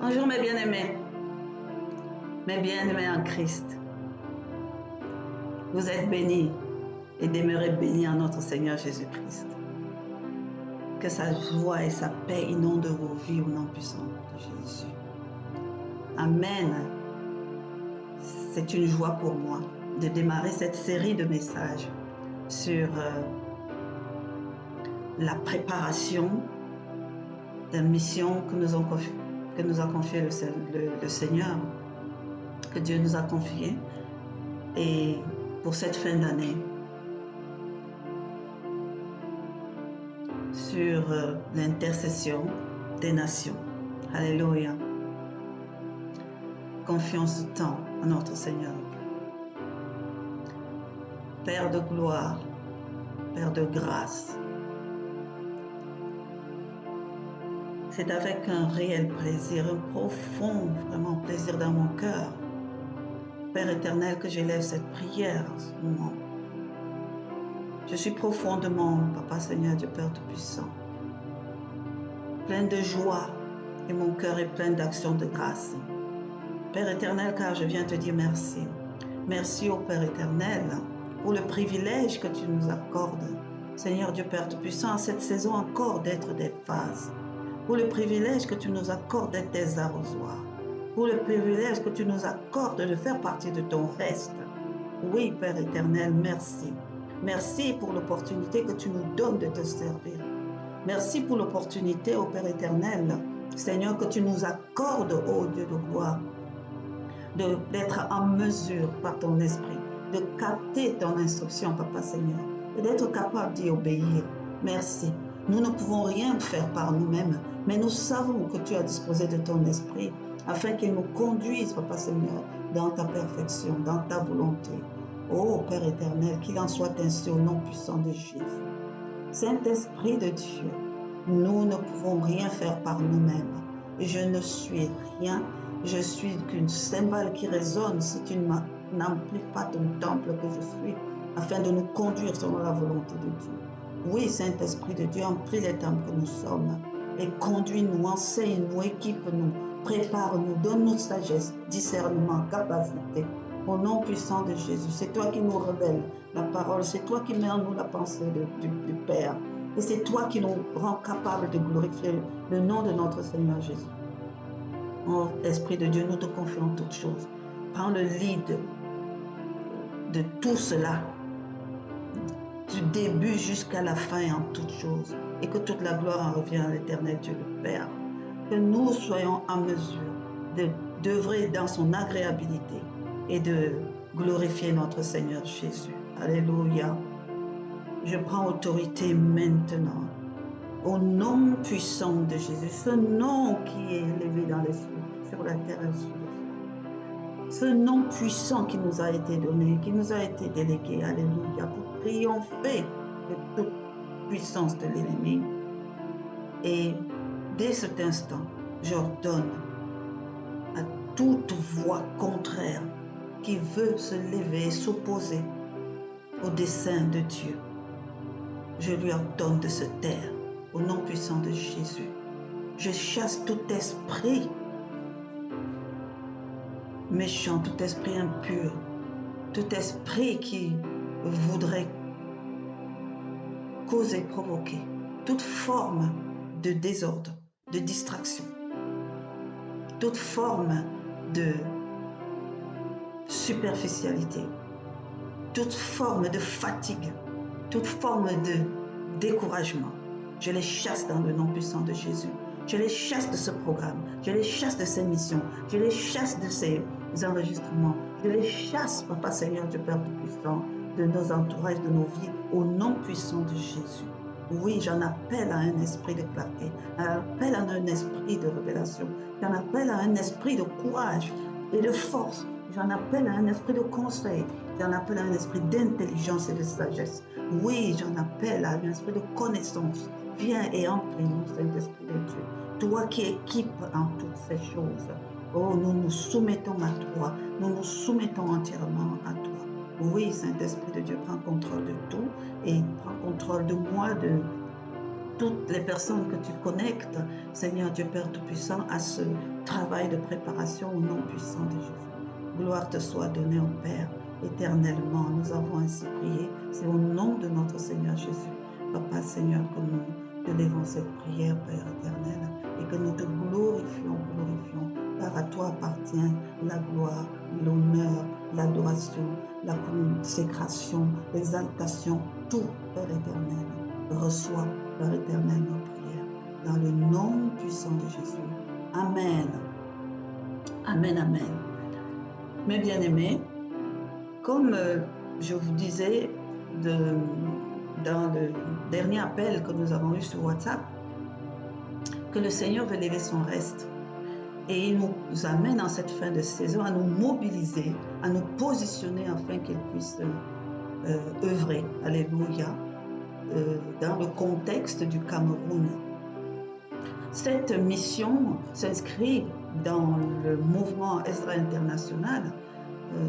Bonjour mes bien-aimés en Christ. Vous êtes bénis et demeurez bénis en notre Seigneur Jésus-Christ. Que sa joie et sa paix inondent vos vies au nom puissant de Jésus. Amen. C'est une joie pour moi de démarrer cette série de messages sur la préparation de la mission que nous a confié le Seigneur, que Dieu nous a confié, et pour cette fin d'année, sur l'intercession des nations. Alléluia. Confiance tant en notre Seigneur. Père de gloire, Père de grâce, c'est avec un réel plaisir, un profond, vraiment plaisir dans mon cœur, Père éternel, que j'élève cette prière en ce moment. Je suis profondément, Papa Seigneur, Dieu Père Tout-Puissant, plein de joie et mon cœur est plein d'actions de grâce. Père éternel, car je viens te dire merci. Merci au Père éternel pour le privilège que tu nous accordes, Seigneur Dieu Père Tout-Puissant, en cette saison encore d'être des vases. Pour le privilège que tu nous accordes d'être des arrosoirs. Pour le privilège que tu nous accordes de faire partie de ton reste. Oui, Père éternel, merci. Merci pour l'opportunité que tu nous donnes de te servir. Merci pour l'opportunité, ô Père éternel, Seigneur, que tu nous accordes, ô Dieu de gloire, d'être en mesure par ton esprit, de capter ton instruction, Papa Seigneur, et d'être capable d'y obéir. Merci. Nous ne pouvons rien faire par nous-mêmes, mais nous savons que tu as disposé de ton esprit afin qu'il nous conduise, Papa Seigneur, dans ta perfection, dans ta volonté. Ô Père éternel, qu'il en soit ainsi au nom puissant de Jésus. Saint-Esprit de Dieu, nous ne pouvons rien faire par nous-mêmes. Je ne suis rien. Je suis qu'une cymbale qui résonne si tu n'emplis pas ton temple que je suis, afin de nous conduire selon la volonté de Dieu. Oui, Saint-Esprit de Dieu, emplis les temples que nous sommes et conduis-nous, enseigne-nous, équipe-nous, prépare-nous, donne-nous sagesse, discernement, capacité. Au nom puissant de Jésus, c'est toi qui nous révèles la parole, c'est toi qui mets en nous la pensée du Père. Et c'est toi qui nous rend capables de glorifier le nom de notre Seigneur Jésus. Oh, Esprit de Dieu, nous te confions toutes choses. Prends le lead de tout cela, du début jusqu'à la fin en toutes choses, et que toute la gloire en revient à l'Éternel Dieu le Père. Que nous soyons en mesure d'œuvrer dans son agréabilité et de glorifier notre Seigneur Jésus. Alléluia. Je prends autorité maintenant au nom puissant de Jésus, ce nom qui est élevé dans les cieux, sur la terre et sur le ciel. Ce nom puissant qui nous a été donné, qui nous a été délégué, alléluia, pour triompher de toute puissance de l'ennemi. Et dès cet instant, j'ordonne à toute voix contraire qui veut se lever et s'opposer au dessein de Dieu, je lui ordonne de se taire. Au nom puissant de Jésus, je chasse tout esprit méchant, tout esprit impur, tout esprit qui voudrait causer, provoquer toute forme de désordre, de distraction, toute forme de superficialité, toute forme de fatigue, toute forme de découragement. Je les chasse dans le nom puissant de Jésus. Je les chasse de ce programme. Je les chasse de ces missions. Je les chasse de ces enregistrements. Je les chasse, Papa Seigneur Dieu Père Tout-Puissant, de nos entourages, de nos vies, au nom puissant de Jésus. Oui, j'en appelle à un esprit de clarté. J'en appelle à un esprit de révélation. J'en appelle à un esprit de courage et de force. J'en appelle à un esprit de conseil. J'en appelle à un esprit d'intelligence et de sagesse. Oui, j'en appelle à un esprit de connaissance. Viens et emplis-nous, Saint-Esprit de Dieu. Toi qui équipes en toutes ces choses. Oh, nous nous soumettons à toi. Nous nous soumettons entièrement à toi. Oui, Saint-Esprit de Dieu, prends contrôle de tout et prends contrôle de moi, de toutes les personnes que tu connectes, Seigneur Dieu Père Tout-Puissant, à ce travail de préparation au nom puissant de Jésus. Gloire te soit donnée au Père éternellement. Nous avons ainsi prié. C'est au nom de notre Seigneur Jésus. Papa Seigneur, que nous te levons cette prière, Père éternel, et que nous te glorifions. Car à toi appartient la gloire, l'honneur, l'adoration, la consécration, l'exaltation, tout, Père éternel. Reçois, Père éternel, nos prières. Dans le nom puissant de Jésus. Amen. Amen, amen. Mes bien-aimés, comme je vous disais dans le dernier appel que nous avons eu sur WhatsApp, que le Seigneur veut lever son reste. Et il nous amène en cette fin de saison à nous mobiliser, à nous positionner afin qu'il puisse œuvrer, alléluia, dans le contexte du Cameroun. Cette mission s'inscrit dans le mouvement Ezra International,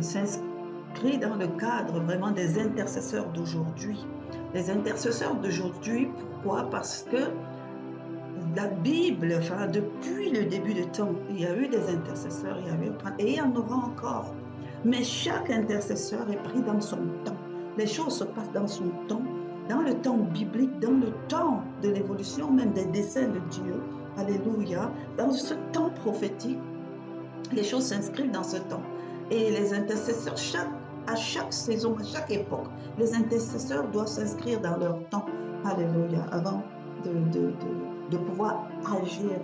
s'inscrit dans le cadre vraiment des intercesseurs d'aujourd'hui. Les intercesseurs d'aujourd'hui, pourquoi? Parce que la Bible, enfin, depuis le début du temps, il y a eu des intercesseurs, et il y en aura encore. Mais chaque intercesseur est pris dans son temps. Les choses se passent dans son temps, dans le temps biblique, dans le temps de l'évolution même des desseins de Dieu. Alléluia. Dans ce temps prophétique, les choses s'inscrivent dans ce temps. Et les intercesseurs, à chaque saison, à chaque époque, les intercesseurs doivent s'inscrire dans leur temps. Alléluia. Avant de pouvoir agir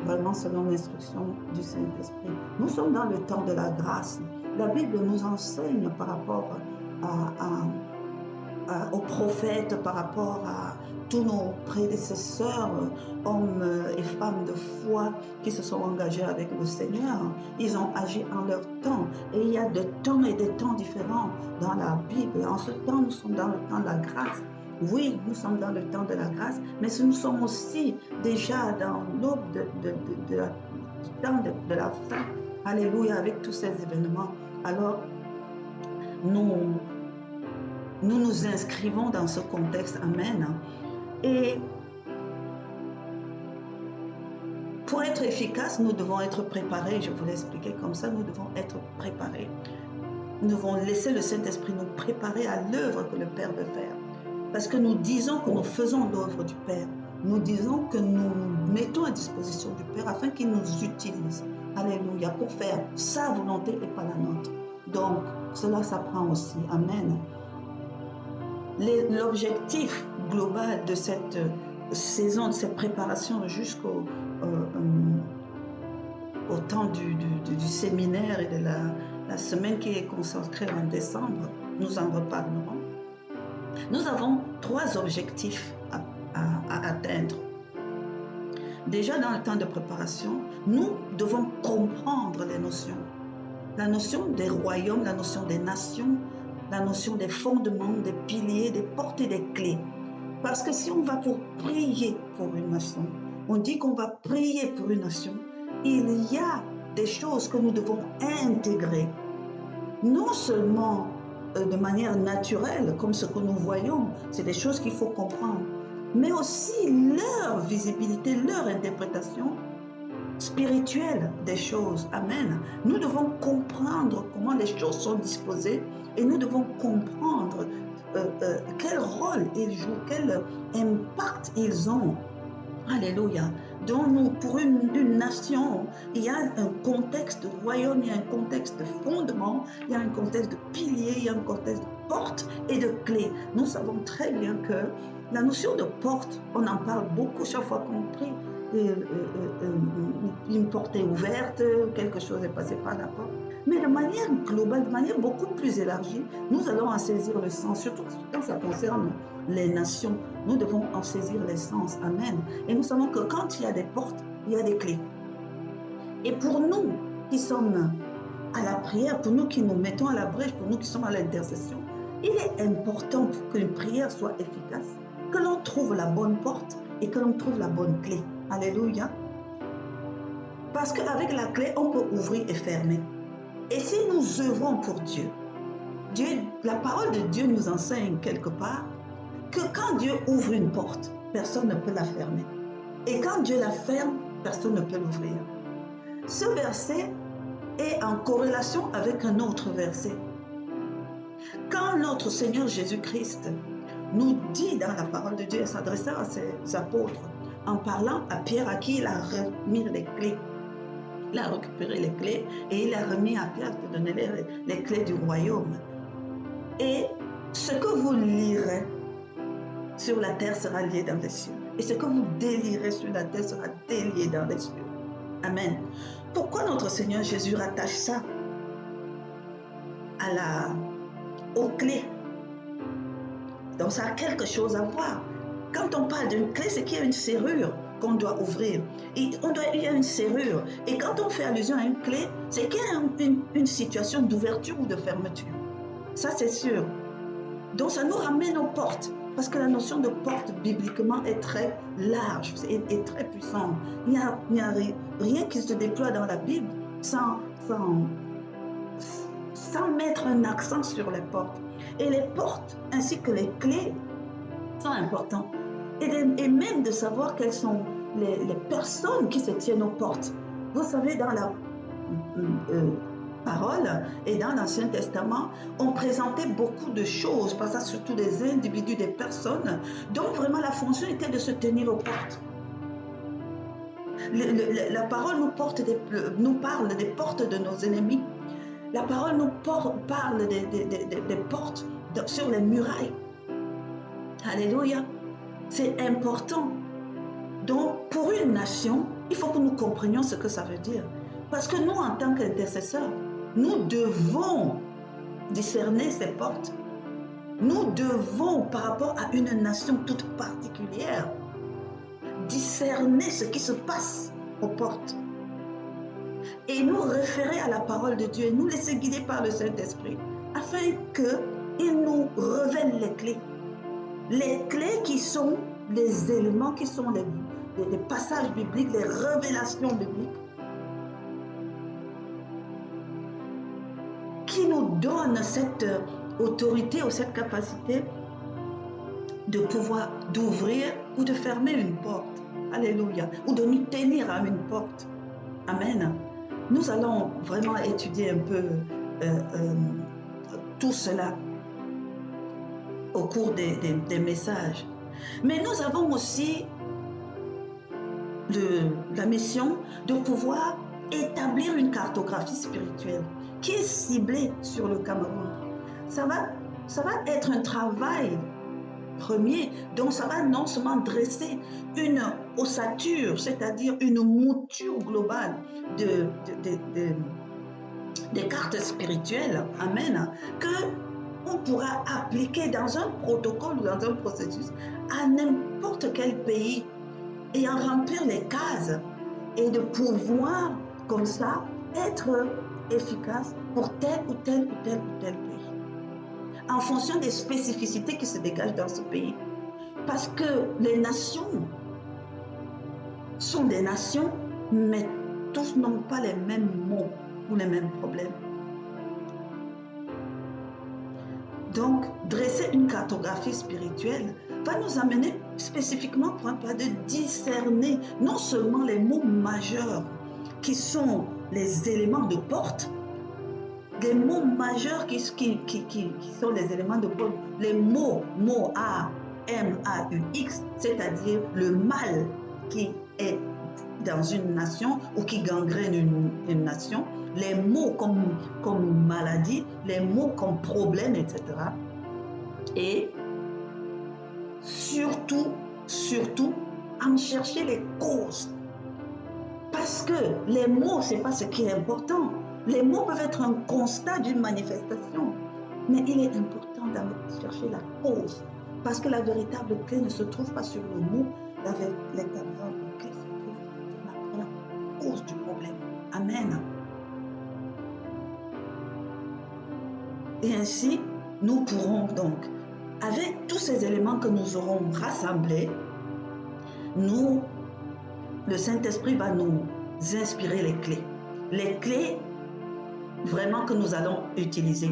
vraiment selon l'instruction du Saint-Esprit. Nous sommes dans le temps de la grâce. La Bible nous enseigne par rapport aux prophètes, par rapport à tous nos prédécesseurs, hommes et femmes de foi qui se sont engagés avec le Seigneur. Ils ont agi en leur temps. Et il y a des temps et des temps différents dans la Bible. En ce temps, nous sommes dans le temps de la grâce. Oui, nous sommes dans le temps de la grâce, mais nous sommes aussi déjà dans l'aube du temps de la fin. Alléluia, avec tous ces événements. Alors, nous nous inscrivons dans ce contexte. Amen. Et pour être efficace, nous devons être préparés. Je vous l'ai expliqué comme ça, nous devons être préparés. Nous devons laisser le Saint-Esprit nous préparer à l'œuvre que le Père veut faire. Parce que nous disons que nous faisons l'œuvre du Père. Nous disons que nous mettons à disposition du Père afin qu'il nous utilise. Alléluia, pour faire sa volonté et pas la nôtre. Donc, cela s'apprend aussi. Amen. L'objectif global de cette saison, de cette préparation jusqu'au au temps du séminaire et de la semaine qui est consacrée en décembre, nous en reparlerons. Nous avons 3 objectifs à atteindre. Déjà dans le temps de préparation, nous devons comprendre les notions. La notion des royaumes, la notion des nations, la notion des fondements, des piliers, des portes et des clés. Parce que si on va pour prier pour une nation, on dit qu'on va prier pour une nation, il y a des choses que nous devons intégrer. Non seulement de manière naturelle, comme ce que nous voyons, c'est des choses qu'il faut comprendre, mais aussi leur visibilité, leur interprétation spirituelle des choses. Amen. Nous devons comprendre comment les choses sont disposées et nous devons comprendre quel rôle ils jouent, quel impact ils ont. Alléluia. Donc nous, pour une nation, il y a un contexte de royaume, il y a un contexte de fondement, il y a un contexte de pilier, il y a un contexte de porte et de clé. Nous savons très bien que la notion de porte, on en parle beaucoup chaque fois qu'on prie. Une porte est ouverte, quelque chose est passé par la porte. Mais de manière globale, de manière beaucoup plus élargie, nous allons en saisir le sens, surtout quand ça concerne les nations. Nous devons en saisir les sens. Amen. Et nous savons que quand il y a des portes, il y a des clés. Et pour nous qui sommes à la prière, pour nous qui nous mettons à la brèche, pour nous qui sommes à l'intercession, il est important pour qu'une prière soit efficace, que l'on trouve la bonne porte et que l'on trouve la bonne clé. Alléluia. Parce qu'avec la clé, on peut ouvrir et fermer. Et si nous œuvrons pour Dieu, la parole de Dieu nous enseigne quelque part que quand Dieu ouvre une porte, personne ne peut la fermer. Et quand Dieu la ferme, personne ne peut l'ouvrir. Ce verset est en corrélation avec un autre verset. Quand notre Seigneur Jésus-Christ nous dit dans la parole de Dieu, s'adressant à ses apôtres, en parlant à Pierre à qui il a remis les clés, il a récupéré les clés et il a remis à Pierre de donner les clés du royaume. Et ce que vous lirez sur la terre sera lié dans les cieux. Et ce que vous délirez sur la terre sera délié dans les cieux. Amen. Pourquoi notre Seigneur Jésus rattache ça aux clés? Donc ça a quelque chose à voir. Quand on parle d'une clé, c'est qu'il y a une serrure qu'on doit ouvrir. Il y a une serrure. Et quand on fait allusion à une clé, c'est qu'il y a une situation d'ouverture ou de fermeture. Ça, c'est sûr. Donc ça nous ramène aux portes. Parce que la notion de porte, bibliquement, est très large et très puissante. Il n'y a rien qui se déploie dans la Bible sans mettre un accent sur les portes. Et les portes, ainsi que les clés, sont importants. Et même de savoir quelles sont les personnes qui se tiennent aux portes. Vous savez, dans la parole et dans l'Ancien Testament, on présentait beaucoup de choses, pas ça, surtout des individus, des personnes, dont vraiment la fonction était de se tenir aux portes. La parole nous parle des portes de nos ennemis. La parole nous parle des portes sur les murailles. Alléluia. C'est important. Donc, pour une nation, il faut que nous comprenions ce que ça veut dire. Parce que nous, en tant qu'intercesseurs, nous devons discerner ces portes. Nous devons, par rapport à une nation toute particulière, discerner ce qui se passe aux portes. Et nous référer à la parole de Dieu et nous laisser guider par le Saint-Esprit afin qu'il nous révèle les clés. Les clés qui sont les éléments, qui sont les passages bibliques, les révélations bibliques, qui nous donnent cette autorité ou cette capacité de pouvoir d'ouvrir ou de fermer une porte. Alléluia. Ou de nous tenir à une porte. Amen. Nous allons vraiment étudier un peu tout cela au cours des messages. Mais nous avons aussi la mission de pouvoir établir une cartographie spirituelle qui est ciblée sur le Cameroun. Ça va être un travail premier, donc ça va non seulement dresser une ossature, c'est-à-dire une mouture globale des cartes spirituelles, amen, que on pourra appliquer dans un protocole ou dans un processus à n'importe quel pays et en remplir les cases et de pouvoir comme ça être efficace pour tel ou tel ou tel ou tel pays en fonction des spécificités qui se dégagent dans ce pays. Parce que les nations sont des nations, mais tous n'ont pas les mêmes mots ou les mêmes problèmes. Donc, dresser une cartographie spirituelle va nous amener spécifiquement pour un pas de discerner non seulement les mots majeurs qui sont les éléments de porte, des mots majeurs qui sont les éléments de porte, les mots M-A-U-X, c'est-à-dire le mal qui est dans une nation ou qui gangrène une nation, les mots comme maladie, les mots comme problème, etc. Et surtout, en chercher les causes. Parce que les mots, ce n'est pas ce qui est important. Les mots peuvent être un constat d'une manifestation. Mais il est important d'aller chercher la cause. Parce que la véritable clé ne se trouve pas sur le mot. La véritable clé se trouve dans la cause du problème. Amen. Et ainsi, nous pourrons donc, avec tous ces éléments que nous aurons rassemblés, le Saint-Esprit va nous inspirer les clés. Les clés vraiment que nous allons utiliser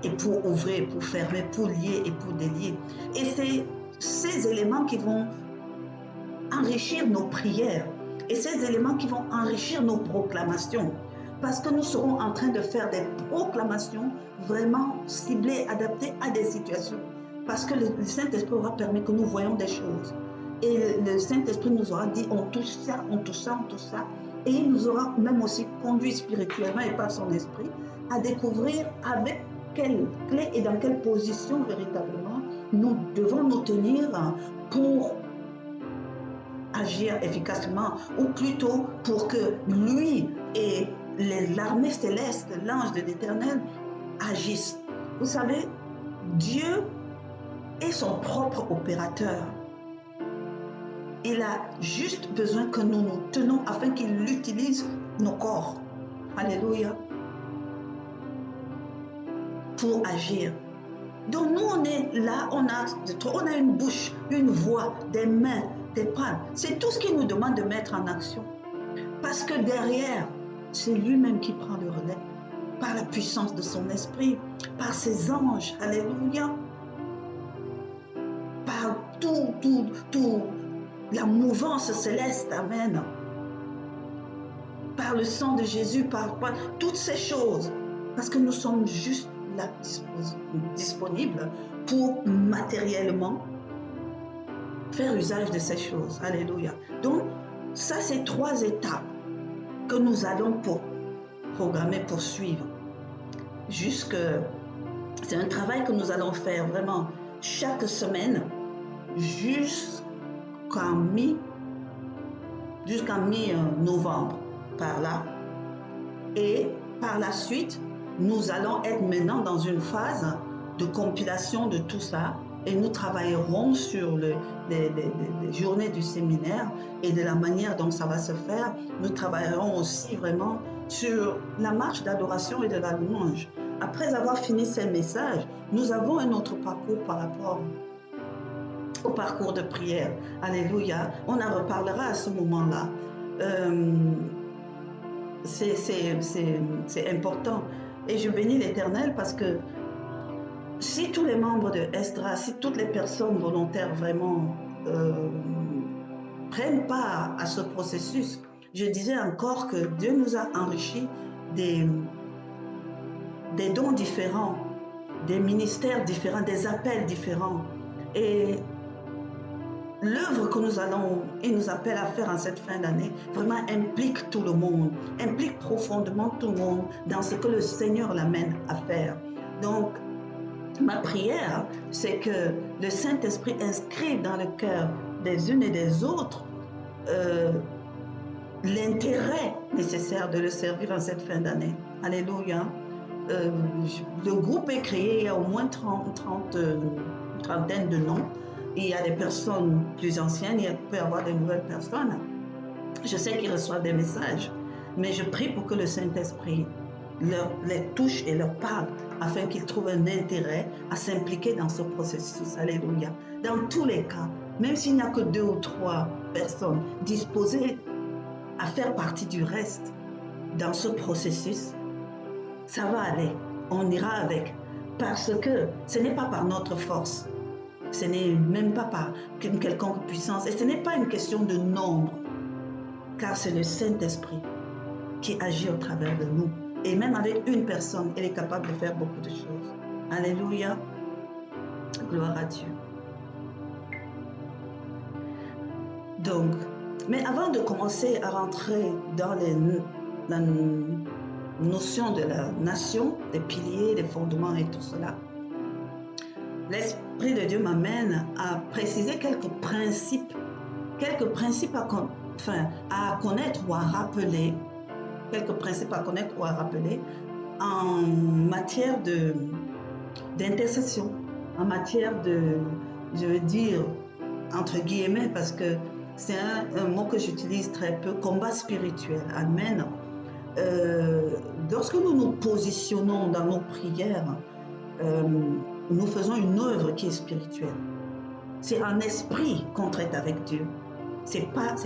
et pour ouvrir, pour fermer, pour lier et pour délier. Et c'est ces éléments qui vont enrichir nos prières et ces éléments qui vont enrichir nos proclamations. Parce que nous serons en train de faire des proclamations vraiment ciblées, adaptées à des situations. Parce que le Saint-Esprit aura permis que nous voyions des choses. Et le Saint-Esprit nous aura dit, on touche ça, on touche ça, on touche ça. Et il nous aura même aussi conduit spirituellement et par son esprit à découvrir avec quelle clé et dans quelle position véritablement nous devons nous tenir pour agir efficacement, ou plutôt pour que lui et l'armée céleste, l'ange de l'Éternel, agissent. Vous savez, Dieu est son propre opérateur. Il a juste besoin que nous nous tenons afin qu'il utilise nos corps. Alléluia. Pour agir. Donc nous, on est là, on a une bouche, une voix, des mains, des bras. C'est tout ce qu'il nous demande de mettre en action. Parce que derrière, c'est lui-même qui prend le relais. Par la puissance de son esprit, par ses anges. Alléluia. Par tout, la mouvance céleste. Amen. Par le sang de Jésus, par toutes ces choses. Parce que nous sommes juste là disponibles pour matériellement faire usage de ces choses. Alléluia. Donc, ça, c'est 3 étapes que nous allons programmer, poursuivre. C'est un travail que nous allons faire vraiment chaque semaine jusqu'en mi-novembre, par là. Et par la suite, nous allons être maintenant dans une phase de compilation de tout ça et nous travaillerons sur les journées du séminaire et de la manière dont ça va se faire. Nous travaillerons aussi vraiment sur la marche d'adoration et de la louange. Après avoir fini ces messages, nous avons un autre parcours par rapport au parcours de prière. Alléluia. On en reparlera à ce moment-là. C'est important. Et je bénis l'Éternel parce que si tous les membres de Esdra, si toutes les personnes volontaires vraiment prennent part à ce processus, je disais encore que Dieu nous a enrichis des dons différents, des ministères différents, des appels différents. Et l'œuvre que il nous appelle à faire en cette fin d'année, vraiment implique tout le monde, implique profondément tout le monde dans ce que le Seigneur l'amène à faire. Donc, ma prière, c'est que le Saint-Esprit inscrive dans le cœur des unes et des autres l'intérêt nécessaire de le servir en cette fin d'année. Alléluia. Le groupe est créé, il y a au moins une trentaine de noms. Il y a des personnes plus anciennes, il peut y avoir de nouvelles personnes. Je sais qu'ils reçoivent des messages, mais je prie pour que le Saint-Esprit les touche et leur parle, afin qu'ils trouvent un intérêt à s'impliquer dans ce processus. Alléluia. Dans tous les cas, même s'il n'y a que 2 ou 3 personnes disposées à faire partie du reste dans ce processus, ça va aller. On ira avec. Parce que ce n'est pas par notre force. Ce n'est même pas par une quelconque puissance. Et ce n'est pas une question de nombre. Car c'est le Saint-Esprit qui agit au travers de nous. Et même avec une personne, elle est capable de faire beaucoup de choses. Alléluia. Gloire à Dieu. Donc, mais avant de commencer à rentrer dans la notion de la nation, des piliers, des fondements et tout cela, l'Esprit de Dieu m'amène à préciser quelques principes à connaître ou à rappeler, en matière d'intercession, en matière je veux dire, entre guillemets, parce que c'est un mot que j'utilise très peu, combat spirituel. Amen. Lorsque nous nous positionnons dans nos prières, nous faisons une œuvre qui est spirituelle. C'est en esprit qu'on traite avec Dieu. C'est pas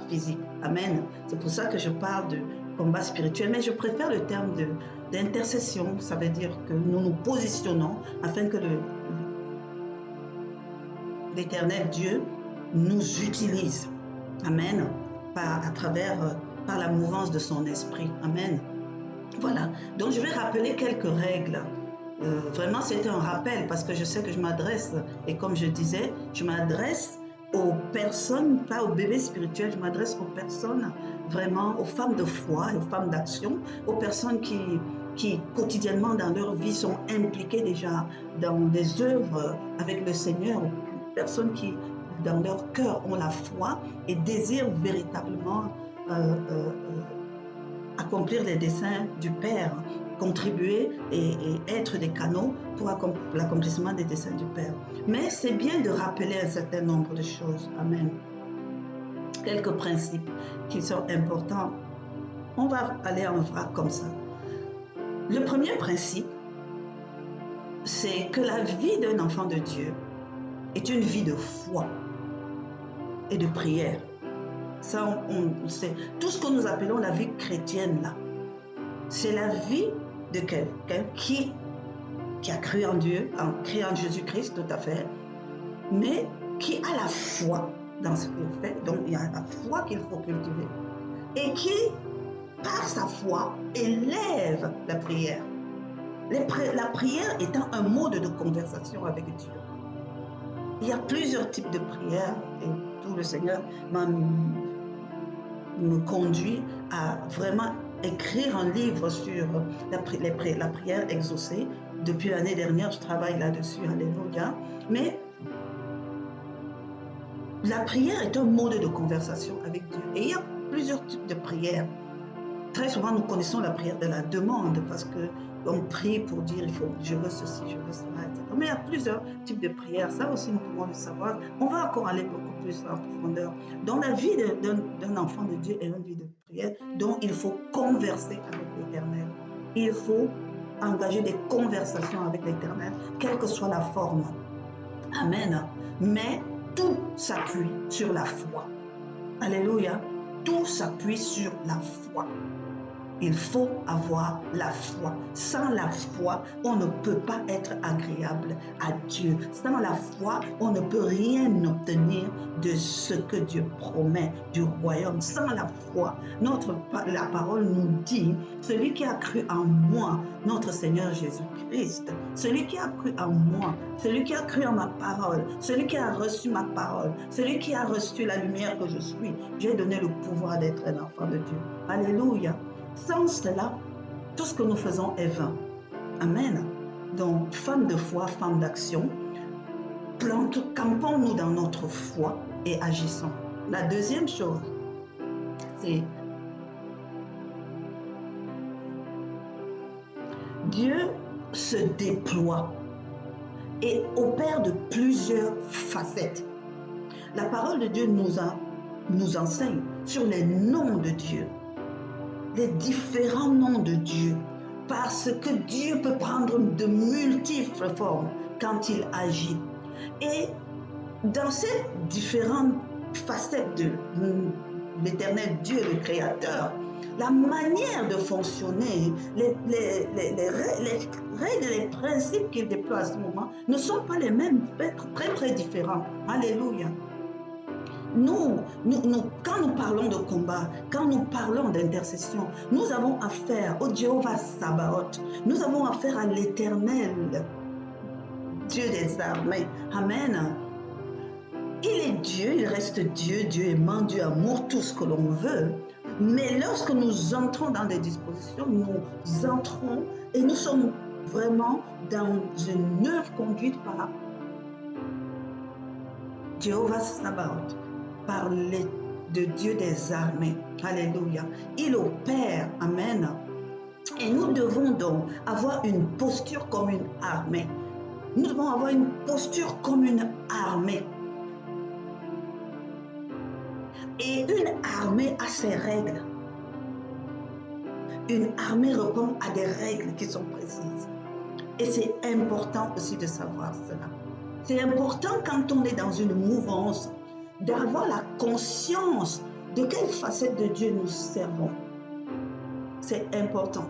physique. Amen. C'est pour ça que je parle de combat spirituel, mais je préfère le terme d'intercession. Ça veut dire que nous nous positionnons afin que l'Éternel Dieu nous utilise. Amen. Par la mouvance de son esprit. Amen. Voilà. Donc, je vais rappeler quelques règles. Vraiment, c'était un rappel parce que je sais que je m'adresse, et comme je disais, je m'adresse aux personnes, pas aux bébés spirituels, je m'adresse aux personnes, vraiment aux femmes de foi, aux femmes d'action, aux personnes qui quotidiennement dans leur vie sont impliquées déjà dans des œuvres avec le Seigneur, aux personnes qui dans leur cœur ont la foi et désirent véritablement accomplir les desseins du Père, contribuer et être des canaux pour l'accomplissement des desseins du Père. Mais c'est bien de rappeler un certain nombre de choses. Amen. Quelques principes qui sont importants. On va aller en vrac comme ça. Le premier principe, c'est que la vie d'un enfant de Dieu est une vie de foi et de prière. Ça, c'est tout ce que nous appelons la vie chrétienne là. C'est la vie de quelqu'un qui a cru en Dieu, cru en Jésus-Christ, tout à fait, mais qui a la foi dans ce qu'il fait. Donc, il y a la foi qu'il faut cultiver. Et qui, par sa foi, élève la prière. La prière étant un mode de conversation avec Dieu. Il y a plusieurs types de prières et tout le Seigneur me conduit à vraiment écrire un livre sur la prière exaucée. Depuis l'année dernière, je travaille là-dessus, alléluia. Mais la prière est un mode de conversation avec Dieu. Et il y a plusieurs types de prières. Très souvent, nous connaissons la prière de la demande parce qu'on prie pour dire je veux ceci, je veux cela, etc. Mais il y a plusieurs types de prières. Ça aussi, nous pouvons le savoir. On va encore aller beaucoup plus en profondeur. Dans la vie d'un enfant de Dieu est une vie de prière dont il faut converser avec l'Éternel. Il faut engager des conversations avec l'Éternel, quelle que soit la forme. Amen. Mais tout s'appuie sur la foi. Alléluia. Tout s'appuie sur la foi. Il faut avoir la foi. Sans la foi, on ne peut pas être agréable à Dieu. Sans la foi, on ne peut rien obtenir de ce que Dieu promet du royaume. Sans la foi, la parole nous dit, celui qui a cru en moi, notre Seigneur Jésus-Christ, celui qui a cru en moi, celui qui a cru en ma parole, celui qui a reçu ma parole, celui qui a reçu la lumière que je suis, j'ai donné le pouvoir d'être un enfant de Dieu. Alléluia. Sans cela, tout ce que nous faisons est vain. Amen. Donc, femmes de foi, femmes d'action, campons-nous dans notre foi et agissons. La deuxième chose, c'est Dieu se déploie et opère de plusieurs facettes. La parole de Dieu nous enseigne sur les noms de Dieu. Les différents noms de Dieu, parce que Dieu peut prendre de multiples formes quand il agit. Et dans ces différentes facettes de l'éternel Dieu, le Créateur, la manière de fonctionner, les règles, les principes qu'il déploie à ce moment ne sont pas les mêmes, très très différents. Alléluia. Quand nous parlons de combat, quand nous parlons d'intercession, nous avons affaire au Jéhovah Sabaoth. Nous avons affaire à l'Éternel, Dieu des armées. Amen. Il est Dieu, il reste Dieu, Dieu aimant, Dieu amour, tout ce que l'on veut. Mais lorsque nous entrons dans des dispositions, nous entrons et nous sommes vraiment dans une œuvre conduite par Jéhovah Sabaoth, par de Dieu des armées. Alléluia. Il opère. Amen. Et nous devons donc avoir une posture comme une armée. Nous devons avoir une posture comme une armée. Et une armée a ses règles. Une armée répond à des règles qui sont précises. Et c'est important aussi de savoir cela. C'est important quand on est dans une mouvance d'avoir la conscience de quelle facette de Dieu nous servons. C'est important.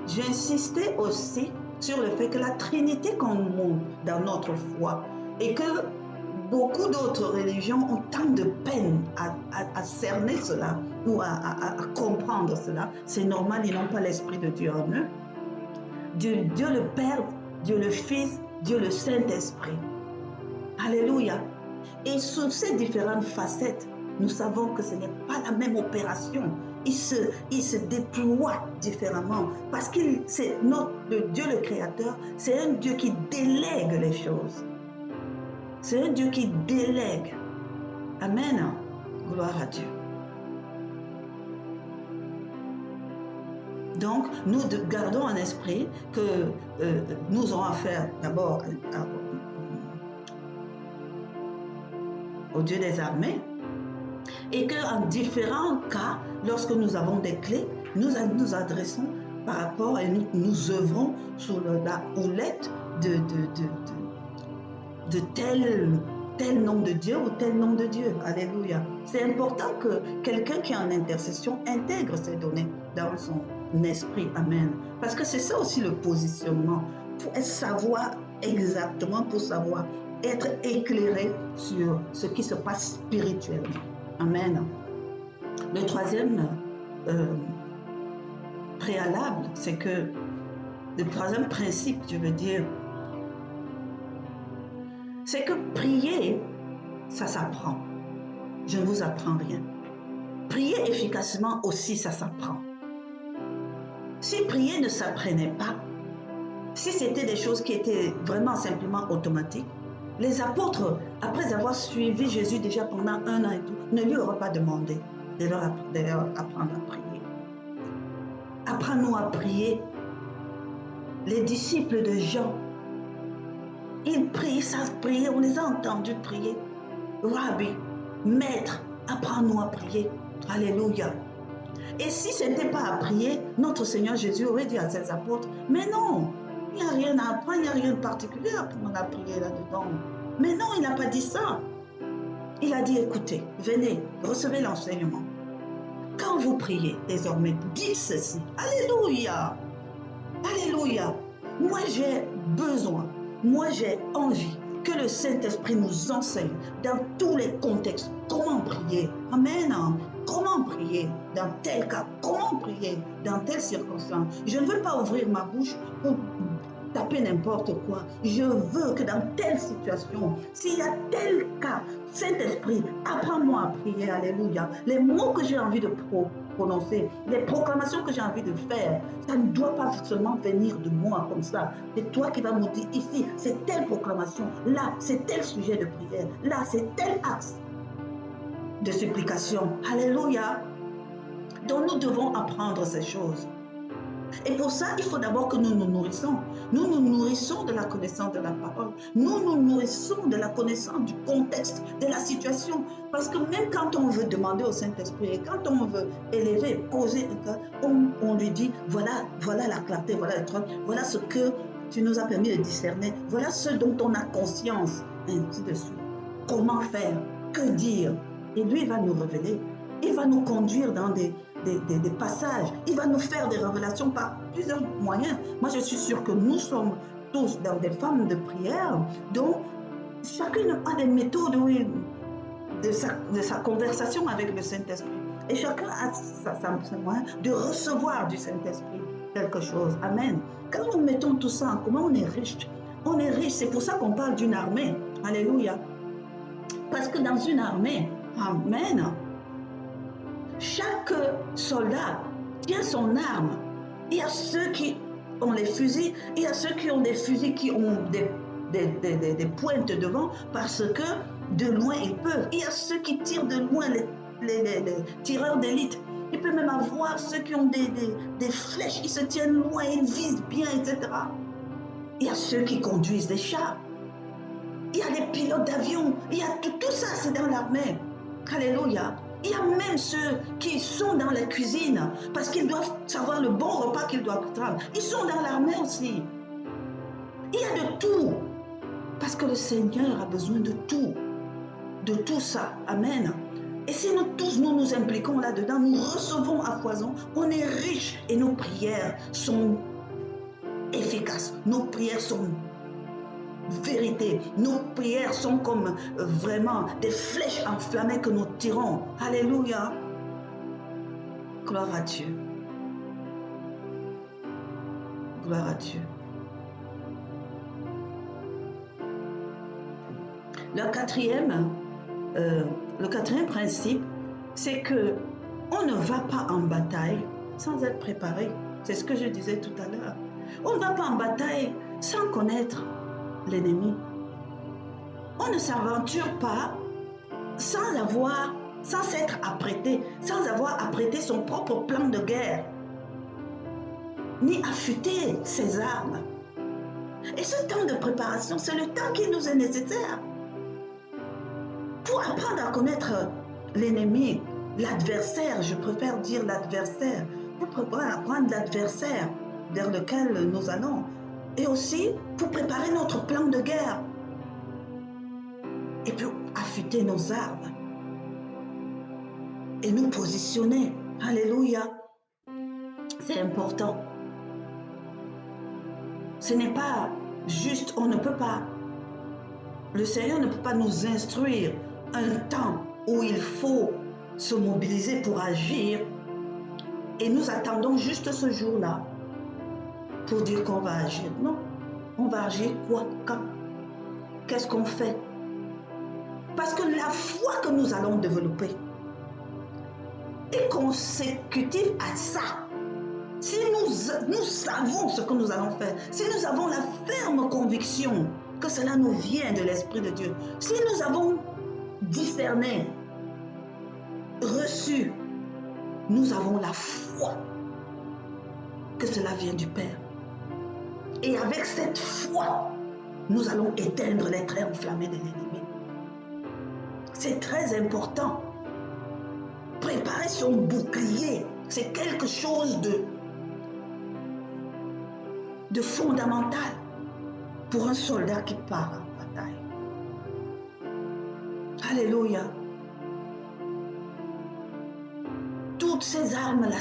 J'insistais aussi sur le fait que la Trinité compte dans notre foi et que beaucoup d'autres religions ont tant de peine à cerner cela ou à comprendre cela. C'est normal, ils n'ont pas l'Esprit de Dieu en eux. Dieu le Père, Dieu le Fils, Dieu le Saint-Esprit. Alléluia. Et sous ces différentes facettes, nous savons que ce n'est pas la même opération. Il se déploie différemment parce que c'est le Dieu le Créateur, c'est un Dieu qui délègue les choses. C'est un Dieu qui délègue. Amen. Gloire à Dieu. Donc, nous gardons en esprit que nous aurons affaire d'abord au Dieu des armées et qu'en différents cas, lorsque nous avons des clés, nous nous adressons par rapport et nous œuvrons sous la houlette de tel nom de Dieu ou tel nom de Dieu. Alléluia. C'est important que quelqu'un qui est en intercession intègre ces données dans son esprit. Amen. Parce que c'est ça aussi le positionnement. Pour savoir exactement, pour savoir être éclairé sur ce qui se passe spirituellement. Amen. Le troisième préalable, c'est que le troisième principe, je veux dire, c'est que prier, ça s'apprend. Je ne vous apprends rien. Prier efficacement aussi, ça s'apprend. Si prier ne s'apprenait pas, si c'était des choses qui étaient vraiment simplement automatiques, les apôtres, après avoir suivi Jésus déjà pendant 1 an et tout, ne lui auraient pas demandé de leur apprendre à prier. Apprends-nous à prier. Les disciples de Jean, ils prient, ils savent prier, on les a entendus prier. Rabbi, maître, apprends-nous à prier. Alléluia. Et si ce n'était pas à prier, notre Seigneur Jésus aurait dit à ses apôtres, mais non, il n'y a rien à apprendre, il n'y a rien de particulier à apprendre à prier là-dedans. Mais non, il n'a pas dit ça. Il a dit, écoutez, venez, recevez l'enseignement. Quand vous priez désormais, dites ceci. Alléluia. Alléluia. Moi, j'ai besoin, moi, j'ai envie que le Saint-Esprit nous enseigne dans tous les contextes comment prier. Amen. Comment prier dans tel cas, comment prier dans telle circonstance. Je ne veux pas ouvrir ma bouche pour taper n'importe quoi. Je veux que dans telle situation, s'il y a tel cas, Saint-Esprit, apprends-moi à prier, alléluia. Les mots que j'ai envie de prononcer, les proclamations que j'ai envie de faire, ça ne doit pas seulement venir de moi comme ça. C'est toi qui vas me dire ici, c'est telle proclamation, là, c'est tel sujet de prière, là, c'est tel axe de supplication. Alléluia. Donc nous devons apprendre ces choses. Et pour ça, il faut d'abord que nous nous nourrissons. Nous nous nourrissons de la connaissance de la parole. Nous nous nourrissons de la connaissance du contexte, de la situation. Parce que même quand on veut demander au Saint-Esprit, et quand on veut élever, poser un cas, on lui dit, voilà la clarté, voilà le trône, voilà ce que tu nous as permis de discerner, voilà ce dont on a conscience, ainsi de suite. Comment faire? Que dire? Et lui, il va nous révéler. Il va nous conduire dans des passages. Il va nous faire des révélations par plusieurs moyens. Moi, je suis sûre que nous sommes tous dans des femmes de prière, donc chacune a des méthodes de sa conversation avec le Saint-Esprit. Et chacun a sa moyen de recevoir du Saint-Esprit quelque chose. Amen. Quand nous mettons tout ça en commun, on est riche. On est riche. C'est pour ça qu'on parle d'une armée. Alléluia. Parce que dans une armée, amen, chaque soldat tient son arme. Il y a ceux qui ont les fusils, il y a ceux qui ont des fusils qui ont des pointes devant parce que de loin ils peuvent. Il y a ceux qui tirent de loin, les tireurs d'élite. Il peut même avoir ceux qui ont des flèches, ils se tiennent loin, ils visent bien, etc. Il y a ceux qui conduisent des chars. Il y a des pilotes d'avion. Il y a tout ça, c'est dans l'armée. Alléluia. Il y a même ceux qui sont dans la cuisine parce qu'ils doivent savoir le bon repas qu'ils doivent prendre. Ils sont dans l'armée aussi. Il y a de tout. Parce que le Seigneur a besoin de tout. De tout ça. Amen. Et si nous tous nous impliquons là-dedans, nous recevons à foison, on est riche et nos prières sont efficaces. Nos prières sont vérité. Nos prières sont comme vraiment des flèches enflammées que nous tirons. Alléluia. Gloire à Dieu. Gloire à Dieu. Le quatrième principe, c'est que on ne va pas en bataille sans être préparé. C'est ce que je disais tout à l'heure. On ne va pas en bataille sans connaître l'ennemi. On ne s'aventure pas sans s'être apprêté, sans avoir apprêté son propre plan de guerre, ni affûter ses armes. Et ce temps de préparation, c'est le temps qui nous est nécessaire pour apprendre à connaître l'ennemi, l'adversaire, je préfère dire l'adversaire, pour apprendre l'adversaire vers lequel nous allons, et aussi pour préparer notre plan de guerre, et pour affûter nos armes, et nous positionner. Alléluia. C'est important. Ce n'est pas juste, on ne peut pas, le Seigneur ne peut pas nous instruire un temps où il faut se mobiliser pour agir et nous attendons juste ce jour-là pour dire qu'on va agir. Non, on va agir quoi, quand, qu'est-ce qu'on fait? Parce que la foi que nous allons développer est consécutive à ça. Si nous savons ce que nous allons faire, si nous avons la ferme conviction que cela nous vient de l'Esprit de Dieu, si nous avons discerné, reçu, nous avons la foi que cela vient du Père. Et avec cette foi, nous allons éteindre les traits enflammés de l'ennemi. C'est très important. Préparer son bouclier, c'est quelque chose de fondamental pour un soldat qui part en bataille. Alléluia. Toutes ces armes-là,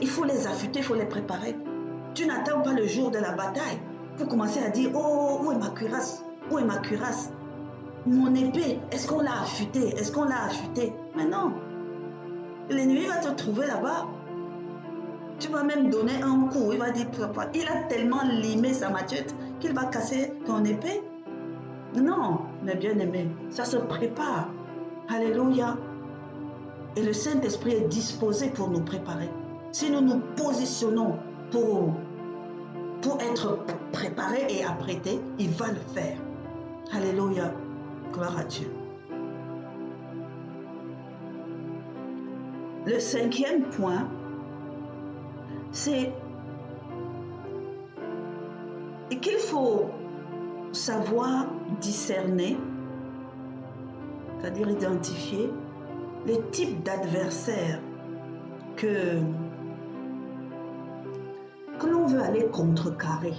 il faut les affûter, il faut les préparer. Tu n'attends pas le jour de la bataille pour commencer à dire « Oh, où est ma cuirasse? Où est ma cuirasse? Mon épée, est-ce qu'on l'a affûtée? Est-ce qu'on l'a affûtée ?» Mais non. L'ennemi va te trouver là-bas. Tu vas même donner un coup. Il va dire « Il a tellement limé sa machette qu'il va casser ton épée. » Non, mes bien-aimés, ça se prépare. Alléluia. Et le Saint-Esprit est disposé pour nous préparer. Si nous nous positionnons pour être préparés et apprêtés, il va le faire. Alléluia. Gloire à Dieu. Le cinquième point, c'est qu'il faut savoir discerner, c'est-à-dire identifier les types d'adversaires que l'on veut aller contrecarrer.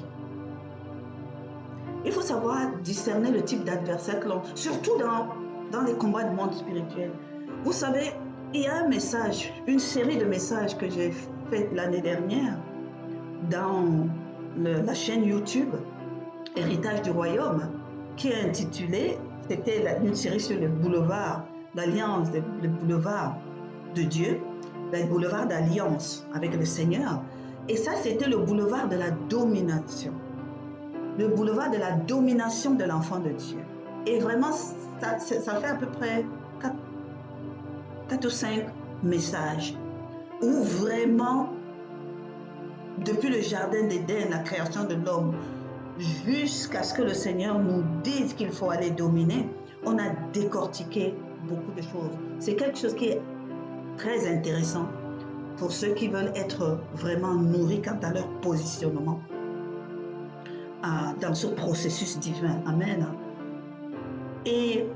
Il faut savoir discerner le type d'adversaire que l'on... Surtout dans les combats du monde spirituel. Vous savez, il y a un message, une série de messages que j'ai fait l'année dernière dans la chaîne YouTube Héritage du Royaume, qui est intitulée, c'était une série sur le boulevard d'alliance, le boulevard de Dieu, le boulevard d'alliance avec le Seigneur. Et ça, c'était le boulevard de la domination. Le boulevard de la domination de l'enfant de Dieu. Et vraiment, ça fait à peu près 4 ou 5 messages où vraiment, depuis le jardin d'Éden, la création de l'homme, jusqu'à ce que le Seigneur nous dise qu'il faut aller dominer, on a décortiqué beaucoup de choses. C'est quelque chose qui est très intéressant pour ceux qui veulent être vraiment nourris quant à leur positionnement dans ce processus divin. Amen. Et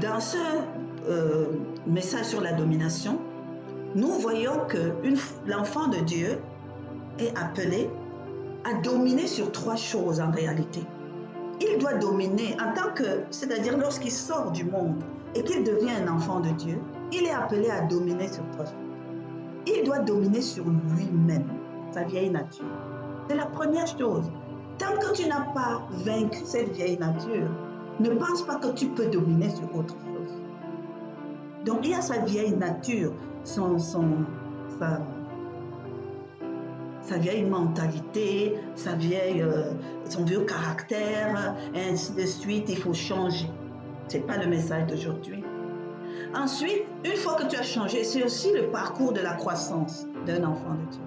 dans ce message sur la domination, nous voyons que l'enfant de Dieu est appelé à dominer sur 3 choses en réalité. Il doit dominer en tant que, c'est-à-dire lorsqu'il sort du monde et qu'il devient un enfant de Dieu, il est appelé à dominer sur 3 choses. Il doit dominer sur lui-même, sa vieille nature. C'est la première chose. Tant que tu n'as pas vaincu cette vieille nature, ne pense pas que tu peux dominer sur autre chose. Donc il y a sa vieille nature, sa vieille mentalité, son vieux caractère, et ainsi de suite. Il faut changer. Ce n'est pas le message d'aujourd'hui. Ensuite, une fois que tu as changé, c'est aussi le parcours de la croissance d'un enfant de Dieu.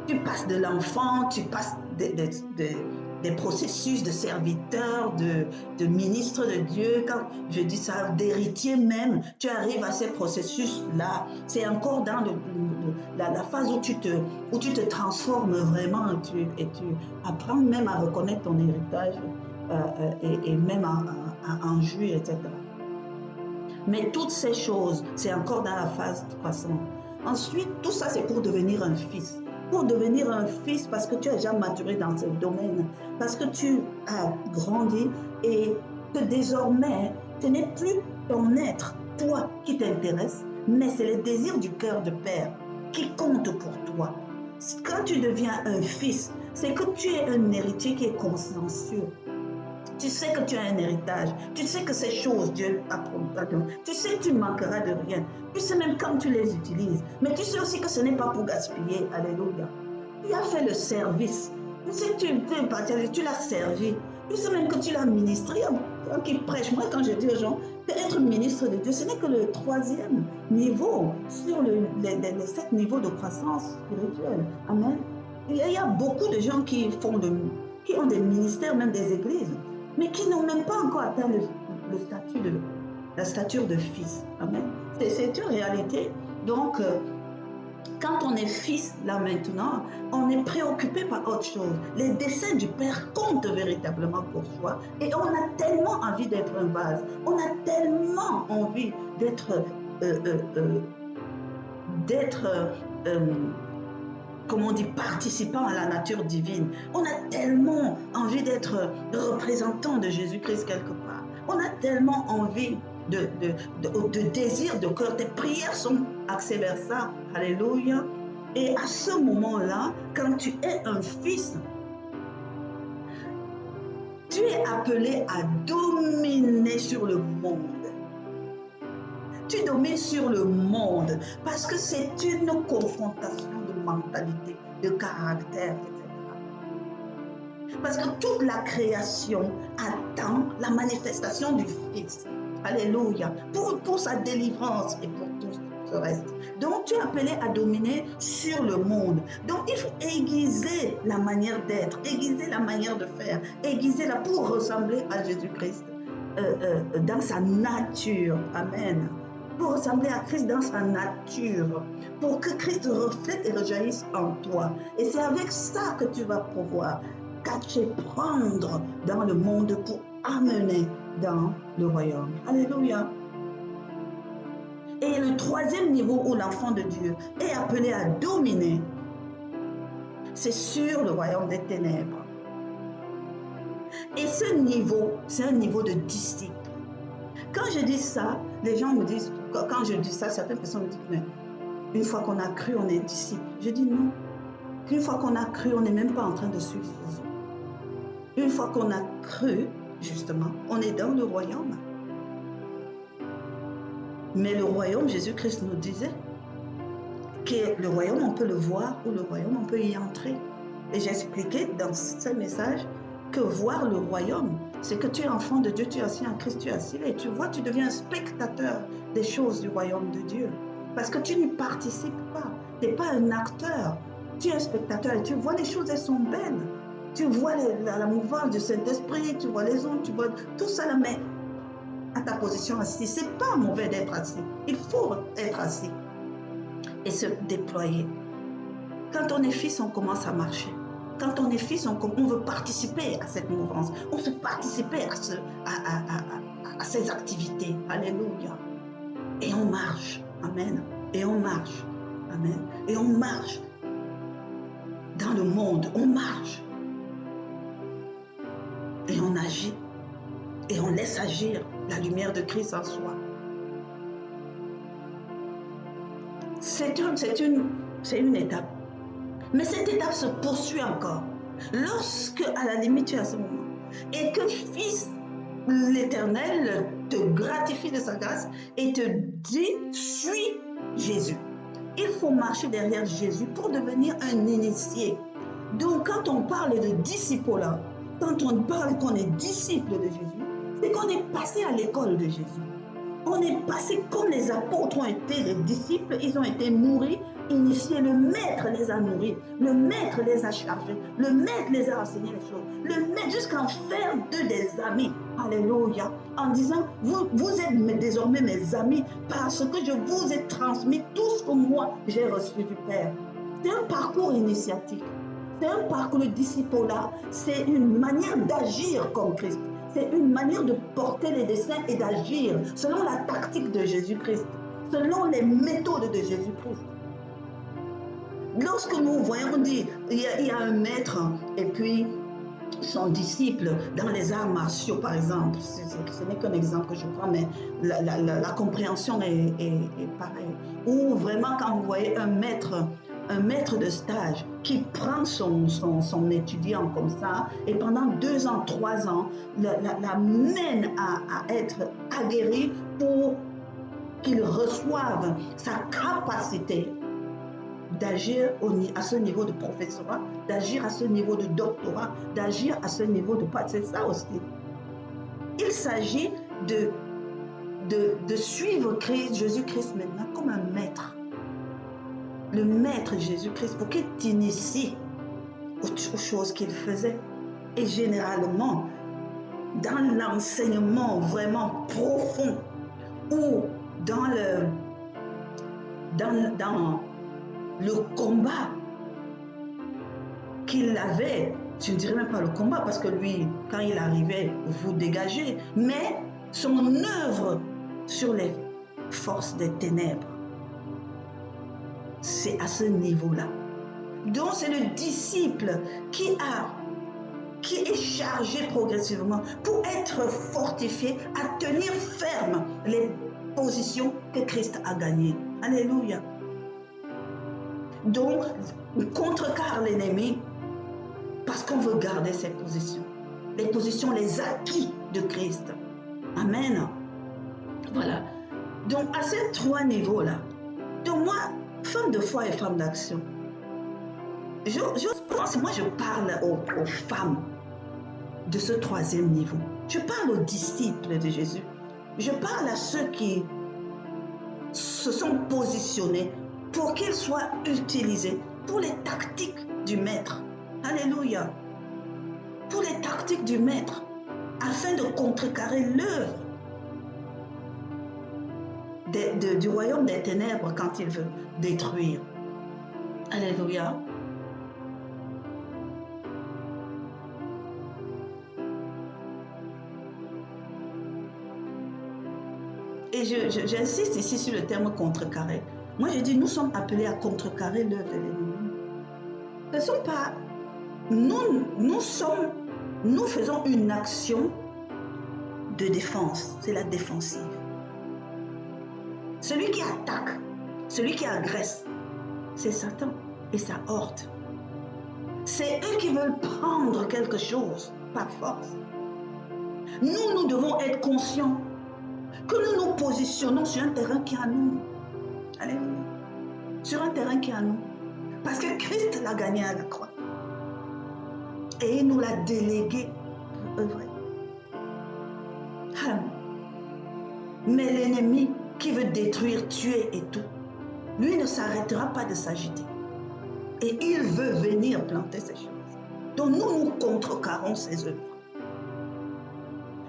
Tu passes de l'enfant, tu passes des processus de serviteur, de ministre de Dieu. Quand je dis ça, d'héritier même, tu arrives à ces processus-là. C'est encore dans la phase où tu te transformes vraiment et tu apprends même à reconnaître ton héritage et même à en jouir, etc. Mais toutes ces choses, c'est encore dans la phase croissante. Ensuite, tout ça, c'est pour devenir un fils. Pour devenir un fils, parce que tu as déjà maturé dans ce domaine, parce que tu as grandi et que désormais, ce n'est plus ton être, toi, qui t'intéresse, mais c'est le désir du cœur de père qui compte pour toi. Quand tu deviens un fils, c'est que tu es un héritier qui est consciencieux. Tu sais que tu as un héritage. Tu sais que ces choses, Dieu a promis. Tu sais que tu ne manqueras de rien. Tu sais même quand tu les utilises. Mais tu sais aussi que ce n'est pas pour gaspiller. Alléluia. Tu as fait le service. Tu sais que tu es parti, tu l'as servi. Tu sais même que tu l'as ministré. Quand qui prêche, moi quand je dis aux gens qu'être ministre de Dieu, ce n'est que le 3e niveau sur les 7 niveaux de croissance spirituelle. Amen. Il y a beaucoup de gens qui ont des ministères, même des églises, mais qui n'ont même pas encore atteint la stature de fils. Amen. C'est une réalité. Donc, quand on est fils, là maintenant, on est préoccupé par autre chose. Les desseins du Père comptent véritablement pour soi. Et on a tellement envie d'être un vase. On a tellement envie d'être comme on dit, participant à la nature divine. On a tellement envie d'être représentant de Jésus-Christ quelque part. On a tellement envie de désir de cœur. Tes prières sont axées vers ça. Alléluia. Et à ce moment-là, quand tu es un fils, tu es appelé à dominer sur le monde. Tu domines sur le monde parce que c'est une confrontation de mentalité, de caractère, etc. Parce que toute la création attend la manifestation du Fils. Alléluia. Pour sa délivrance et pour tout ce reste. Donc tu es appelé à dominer sur le monde. Donc il faut aiguiser la manière d'être, aiguiser la manière de faire, aiguiser la pour ressembler à Jésus-Christ dans sa nature. Amen. Pour ressembler à Christ dans sa nature, pour que Christ reflète et rejaillisse en toi. Et c'est avec ça que tu vas pouvoir catcher, prendre dans le monde pour amener dans le royaume. Alléluia. Et le 3e niveau où l'enfant de Dieu est appelé à dominer, c'est sur le royaume des ténèbres. Et ce niveau, c'est un niveau de disciple. Quand je dis ça, les gens me disent, quand je dis ça, certaines personnes me disent, mais une fois qu'on a cru, on est disciple. Je dis non. Une fois qu'on a cru, on n'est même pas en train de suivre Jésus. Une fois qu'on a cru, justement, on est dans le royaume. Mais le royaume, Jésus-Christ nous disait que le royaume, on peut le voir ou le royaume, on peut y entrer. Et j'ai expliqué dans ce message que voir le royaume, c'est que tu es enfant de Dieu, tu es assis en Christ, tu es assis et tu vois, tu deviens un spectateur des choses du royaume de Dieu. Parce que tu n'y participes pas, tu n'es pas un acteur, tu es un spectateur et tu vois les choses, elles sont belles. Tu vois la mouvance du Saint-Esprit, tu vois les ondes, tu vois tout ça là, mais à ta position assis, c'est pas mauvais d'être assis. Il faut être assis et se déployer. Quand on est fils, on commence à marcher. Quand on est fils, on veut participer à cette mouvance. On veut participer à ces activités. Alléluia. Et on marche. Amen. Et on marche. Amen. Et on marche dans le monde. On marche. Et on agit. Et on laisse agir la lumière de Christ en soi. C'est une étape. Mais cette étape se poursuit encore. Lorsque, à la limite, tu es à ce moment, et que Fils l'Éternel te gratifie de sa grâce et te dit, suis Jésus. Il faut marcher derrière Jésus pour devenir un initié. Donc, quand on parle de disciple, quand on parle qu'on est disciple de Jésus, c'est qu'on est passé à l'école de Jésus. On est passé comme les apôtres ont été les disciples, ils ont été nourris, initiés, le maître les a nourris, le maître les a chargés, le maître les a enseigné les choses, le maître jusqu'à en faire d'eux des amis. Alléluia. En disant, vous êtes désormais mes amis parce que je vous ai transmis tout ce que moi j'ai reçu du Père. C'est un parcours initiatique. C'est un parcours de disciple-là. C'est une manière d'agir comme Christ. C'est une manière de porter les desseins et d'agir selon la tactique de Jésus-Christ, selon les méthodes de Jésus-Christ. Lorsque nous voyons, on dit, il y a un maître et puis son disciple dans les arts martiaux, par exemple. Ce n'est qu'un exemple que je prends, mais la compréhension est pareille. Ou vraiment, quand vous voyez un maître de stage qui prend son étudiant comme ça et pendant 2 ans, 3 ans, la mène à être aguerri pour qu'il reçoive sa capacité d'agir à ce niveau de professorat, d'agir à ce niveau de doctorat, d'agir à ce niveau de... C'est ça aussi. Il s'agit de suivre Jésus-Christ maintenant comme un maître. Le maître Jésus-Christ pour qu'il t'initie aux choses qu'il faisait. Et généralement, dans l'enseignement vraiment profond ou dans le combat qu'il avait, je ne dirais même pas le combat parce que lui, quand il arrivait, vous dégagez, mais son œuvre sur les forces des ténèbres, c'est à ce niveau-là. Donc c'est le disciple qui est chargé progressivement pour être fortifié à tenir ferme les positions que Christ a gagnées. Alléluia. Donc, on contrecarre l'ennemi parce qu'on veut garder ses positions. Les positions, les acquis de Christ. Amen. Voilà. Donc, à ces 3 niveaux-là, donc moi, femme de foi et femme d'action, je pense, moi je parle aux femmes de ce 3e niveau. Je parle aux disciples de Jésus. Je parle à ceux qui se sont positionnés pour qu'ils soient utilisés pour les tactiques du maître. Alléluia. Pour les tactiques du maître, afin de contrecarrer l'œuvre du royaume des ténèbres quand il veut détruire. Alléluia. Et j'insiste ici sur le terme contrecarrer. Moi, je dis, nous sommes appelés à contrecarrer l'œuvre de l'ennemi. Ce ne sont pas... Nous faisons une action de défense. C'est la défensive. Celui qui attaque, celui qui agresse, c'est Satan et sa horde. C'est eux qui veulent prendre quelque chose par force. Nous devons être conscients que nous nous positionnons sur un terrain qui est à nous. Alléluia. Sur un terrain qui est à nous. Parce que Christ l'a gagné à la croix. Et il nous l'a délégué pour œuvrer. Mais l'ennemi qui veut détruire, tuer et tout, lui ne s'arrêtera pas de s'agiter. Et il veut venir planter ces choses. Donc nous contrecarrons ces œuvres.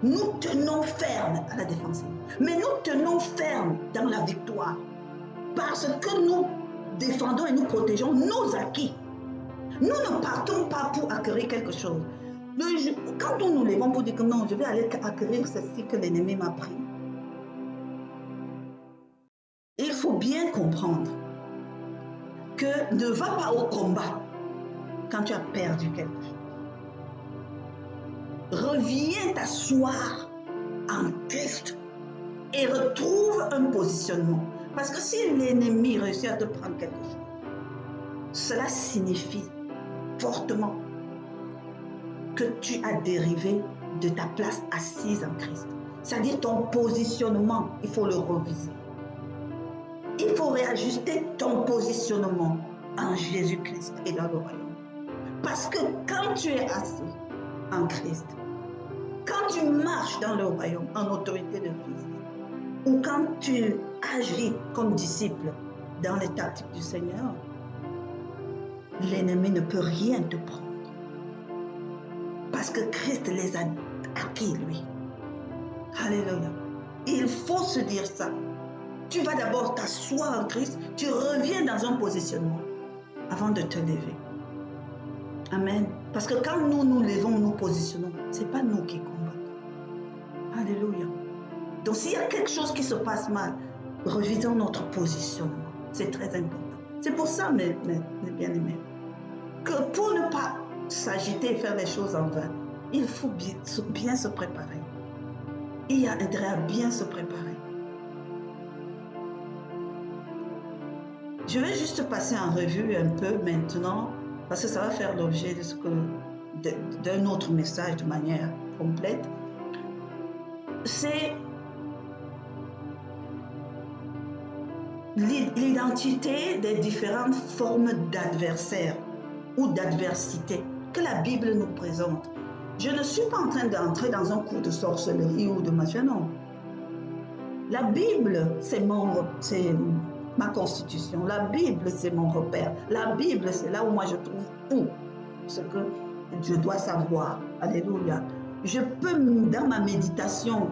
Nous tenons ferme à la défensive. Mais nous tenons ferme dans la victoire. Parce que nous défendons et nous protégeons nos acquis. Nous ne partons pas pour acquérir quelque chose. Quand nous nous levons pour dire que non, je vais aller acquérir ceci que l'ennemi m'a pris, il faut bien comprendre que ne va pas au combat quand tu as perdu quelque chose. Reviens t'asseoir en Christ et retrouve un positionnement. Parce que si l'ennemi réussit à te prendre quelque chose, cela signifie fortement que tu as dérivé de ta place assise en Christ. C'est-à-dire ton positionnement, il faut le reviser. Il faut réajuster ton positionnement en Jésus-Christ et dans le royaume. Parce que quand tu es assis en Christ, quand tu marches dans le royaume en autorité de Christ, ou quand tu agis comme disciple dans les tactiques du Seigneur, l'ennemi ne peut rien te prendre. Parce que Christ les a acquis, lui. Alléluia. Il faut se dire ça. Tu vas d'abord t'asseoir en Christ, tu reviens dans un positionnement avant de te lever. Amen. Parce que quand nous nous levons, nous positionnons, ce n'est pas nous qui combattons. Alléluia. Donc s'il y a quelque chose qui se passe mal, revisons notre positionnement. C'est très important. C'est pour ça, mes bien-aimés, que pour ne pas s'agiter et faire les choses en vain, il faut bien se préparer. Il y a intérêt à bien se préparer. Je vais juste passer en revue un peu maintenant, parce que ça va faire l'objet d'un autre message de manière complète. C'est l'identité des différentes formes d'adversaires ou d'adversité que la Bible nous présente. Je ne suis pas en train d'entrer dans un cours de sorcellerie ou de machin, non. La Bible, c'est ma constitution. La Bible, c'est mon repère. La Bible, c'est là où moi je trouve tout ce que je dois savoir. Alléluia. Je peux, dans ma méditation,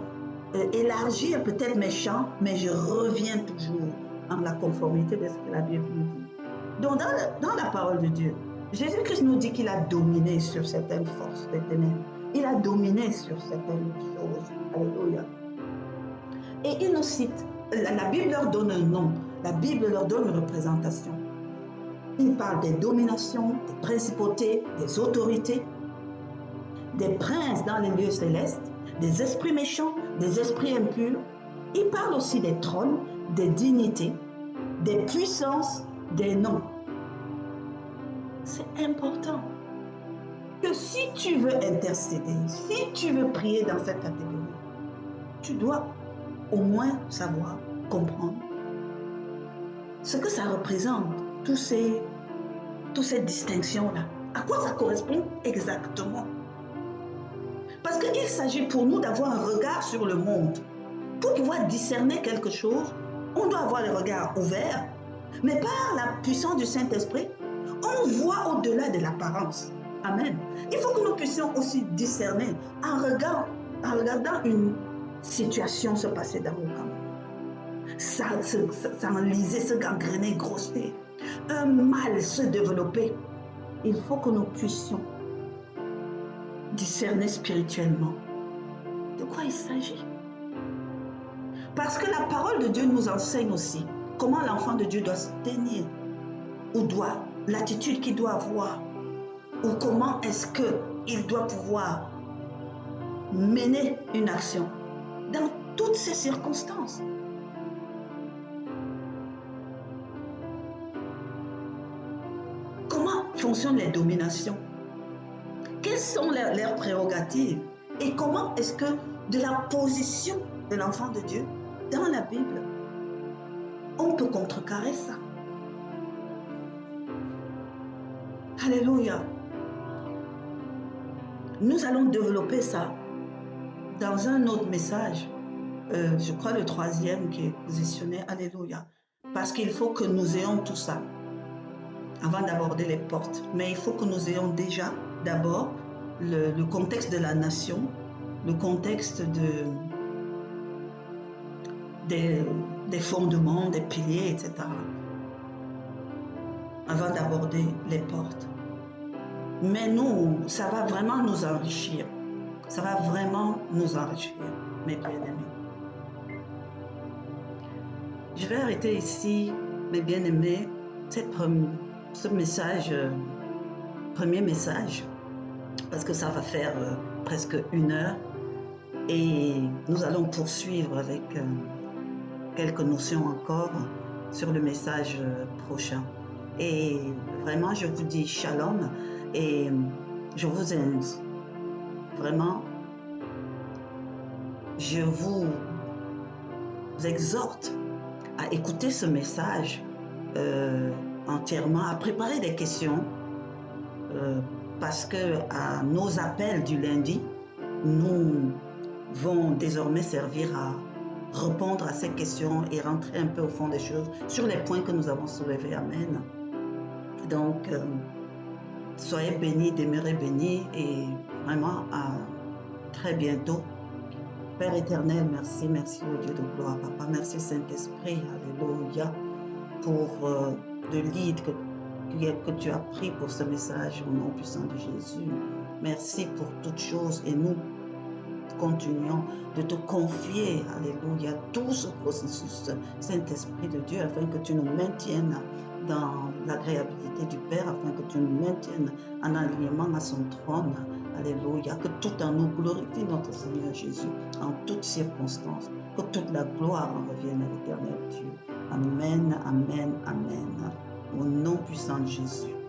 élargir peut-être mes champs, mais je reviens toujours en la conformité de ce que la Bible nous dit. Donc, dans la parole de Dieu, Jésus-Christ nous dit qu'il a dominé sur certaines forces des ténèbres. Il a dominé sur certaines choses. Alléluia. Et il nous cite, la Bible leur donne un nom, la Bible leur donne une représentation. Il parle des dominations, des principautés, des autorités, des princes dans les lieux célestes, des esprits méchants, des esprits impurs. Il parle aussi des trônes, des dignités, des puissances, des noms. C'est important que si tu veux intercéder, si tu veux prier dans cette catégorie, tu dois au moins savoir, comprendre ce que ça représente, toutes ces distinctions-là. À quoi ça correspond exactement? Parce qu'il s'agit pour nous d'avoir un regard sur le monde. Pour pouvoir discerner quelque chose, on doit avoir le regard ouvert, mais par la puissance du Saint-Esprit, on voit au-delà de l'apparence. Amen. Il faut que nous puissions aussi discerner en regardant une situation se passer dans le camp. S'enliser, se gangréner, grossir, un mal se développer. Il faut que nous puissions discerner spirituellement de quoi il s'agit. Parce que la parole de Dieu nous enseigne aussi comment l'enfant de Dieu doit se tenir, ou l'attitude qu'il doit avoir, ou comment est-ce qu'il doit pouvoir mener une action dans toutes ces circonstances. Comment fonctionnent les dominations? Quelles sont leurs prérogatives? Et comment est-ce que de la position de l'enfant de Dieu dans la Bible, on peut contrecarrer ça? Alléluia. Nous allons développer ça dans un autre message, je crois le 3e qui est positionné. Alléluia. Parce qu'il faut que nous ayons tout ça avant d'aborder les portes. Mais il faut que nous ayons déjà d'abord le contexte de la nation, le contexte des fondements, des piliers, etc. avant d'aborder les portes. Mais nous, ça va vraiment nous enrichir. Ça va vraiment nous enrichir, mes bien-aimés. Je vais arrêter ici, mes bien-aimés, ce message, premier message, parce que ça va faire presque 1 heure. Et nous allons poursuivre avec quelques notions encore sur le message prochain. Et vraiment, je vous dis shalom et je vous invite vraiment, je vous exhorte à écouter ce message entièrement, à préparer des questions euh, parce que à nos appels du lundi, nous vont désormais servir à répondre à ces questions et rentrer un peu au fond des choses sur les points que nous avons soulevés. Amen. Donc, soyez bénis, demeurez bénis et vraiment à très bientôt. Père éternel, merci, merci au Dieu de gloire, Papa, merci Saint-Esprit, Alléluia, pour le lead que tu as pris pour ce message au nom puissant de Jésus. Merci pour toutes choses et nous continuons de te confier, Alléluia, tout ce processus, Saint-Esprit de Dieu, afin que tu nous maintiennes dans l'agréabilité du Père, afin que tu nous maintiennes en alignement à son trône. Alléluia, que tout en nous glorifie notre Seigneur Jésus en toutes circonstances, que toute la gloire en revienne à l'éternel Dieu. Amen, amen, amen. Au nom puissant de Jésus.